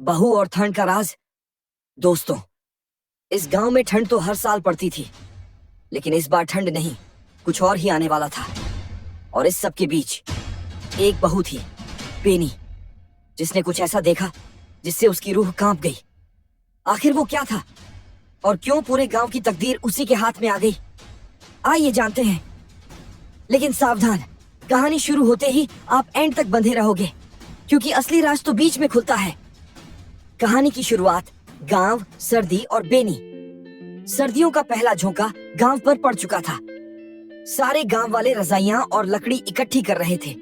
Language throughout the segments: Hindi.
बहू और ठंड का राज। दोस्तों, इस गांव में ठंड तो हर साल पड़ती थी, लेकिन इस बार ठंड नहीं, कुछ और ही आने वाला था। और इस सब के बीच एक बहू थी, बेनी, जिसने कुछ ऐसा देखा जिससे उसकी रूह कांप गई। आखिर वो क्या था और क्यों पूरे गांव की तकदीर उसी के हाथ में आ गई? आइए जानते हैं। लेकिन सावधान, कहानी शुरू होते ही आप एंड तक बंधे रहोगे, क्योंकि असली राज तो बीच में खुलता है। कहानी की शुरुआत गांव, सर्दी और बेनी। सर्दियों का पहला झोंका गांव पर पड़ चुका था। सारे गांव वाले रजाइयां और लकड़ी इकट्ठी कर रहे थे।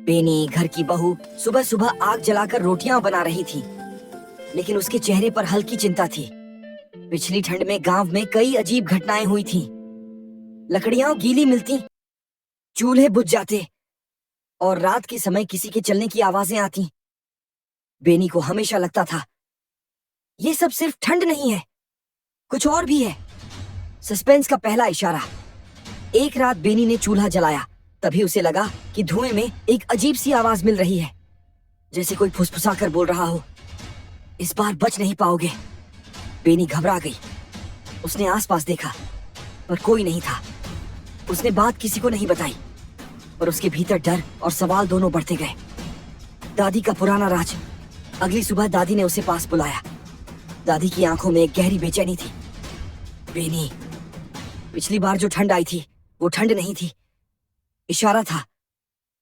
बेनी, घर की बहू, सुबह सुबह आग जलाकर रोटियां बना रही थी, लेकिन उसके चेहरे पर हल्की चिंता थी। पिछली ठंड में गांव में कई अजीब घटनाएं हुई थीं। लकड़ियां गीली मिलती, चूल्हे बुझ जाते और रात के समय किसी के चलने की आवाजें आती। बेनी को हमेशा लगता था ये सब सिर्फ ठंड नहीं है, कुछ और भी है। सस्पेंस का पहला इशारा। एक रात बेनी ने चूल्हा जलाया, तभी उसे लगा कि धुएं में एक अजीब सी आवाज मिल रही है, जैसे कोई फुसफुसाकर बोल रहा हो, इस बार बच नहीं पाओगे। बेनी घबरा गई। उसने आसपास देखा, पर कोई नहीं था। उसने बात किसी को नहीं बताई, पर उसके भीतर डर और सवाल दोनों बढ़ते गए। दादी का पुराना राज। अगली सुबह दादी ने उसे पास बुलाया। दादी की आंखों में एक गहरी बेचैनी थी। बेनी, पिछली बार जो ठंड आई थी वो ठंड नहीं थी, इशारा था।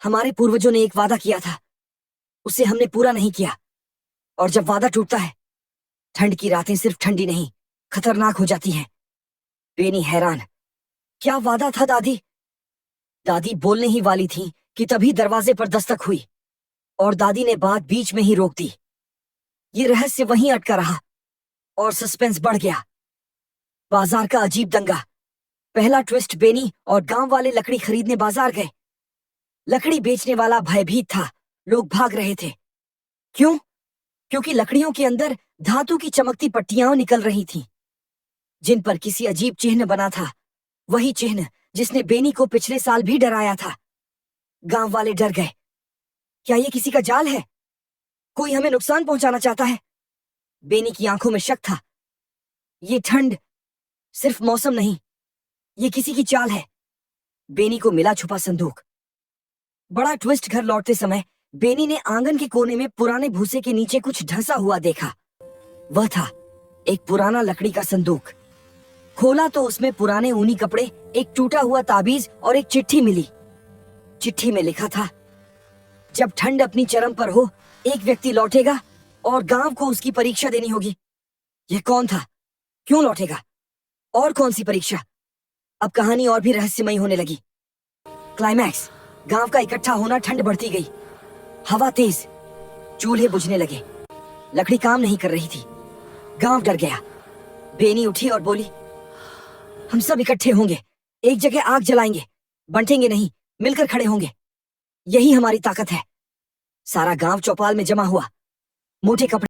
हमारे पूर्वजों ने एक वादा किया था, उसे हमने पूरा नहीं किया। और जब वादा टूटता है, ठंड की रातें सिर्फ ठंडी नहीं, खतरनाक हो जाती हैं। बेनी हैरान, क्या वादा था दादी? दादी बोलने ही वाली थी कि तभी दरवाजे पर दस्तक हुई और दादी ने बात बीच में ही रोक दी। ये रहस्य वहीं अटका रहा और सस्पेंस बढ़ गया। बाजार का अजीब दंगा। पहला ट्विस्ट, बेनी और गांव वाले लकड़ी खरीदने बाजार गए। लकड़ी बेचने वाला भयभीत था, लोग भाग रहे थे। क्यों? क्योंकि लकड़ियों के अंदर धातु की चमकती पट्टियां निकल रही थीं, जिन पर किसी अजीब चिन्ह बना था। वही चिन्ह जिसने बेनी को पिछले साल भी डराया था। गांव वाले डर गए। क्या ये किसी का जाल है? कोई हमें नुकसान पहुंचाना चाहता है? बेनी की आंखों में शक था। ये ठंड सिर्फ मौसम नहीं, ये किसी की चाल है। बेनी को मिला छुपा संदूक। बड़ा ट्विस्ट, घर लौटते समय बेनी ने आंगन के कोने में पुराने भूसे के नीचे कुछ ढंसा हुआ देखा। वह था एक पुराना लकड़ी का संदूक। खोला तो उसमें पुराने ऊनी कपड़े, एक टूटा हुआ ताबीज और एक चिट्ठी मिली। चिट्ठी में लिखा था, जब ठंड अपनी चरम पर हो, एक व्यक्ति लौटेगा और गांव को उसकी परीक्षा देनी होगी। यह कौन था? क्यों लौटेगा? और कौन सी परीक्षा? अब कहानी और भी रहस्यमयी होने लगी। क्लाइमैक्स, गांव का इकट्ठा होना, ठंड बढ़ती गई, हवा तेज, चूल्हे बुझने लगे, लकड़ी काम नहीं कर रही थी। गांव डर गया। बेनी उठी और बोली, हम सब इकट्ठे होंगे, एक जगह आग जलाएंगे, बंटेंगे नहीं, मिलकर खड़े होंगे। यही हमारी ताकत है। सारा गांव चौपाल में जमा हुआ। मोटे कपड़े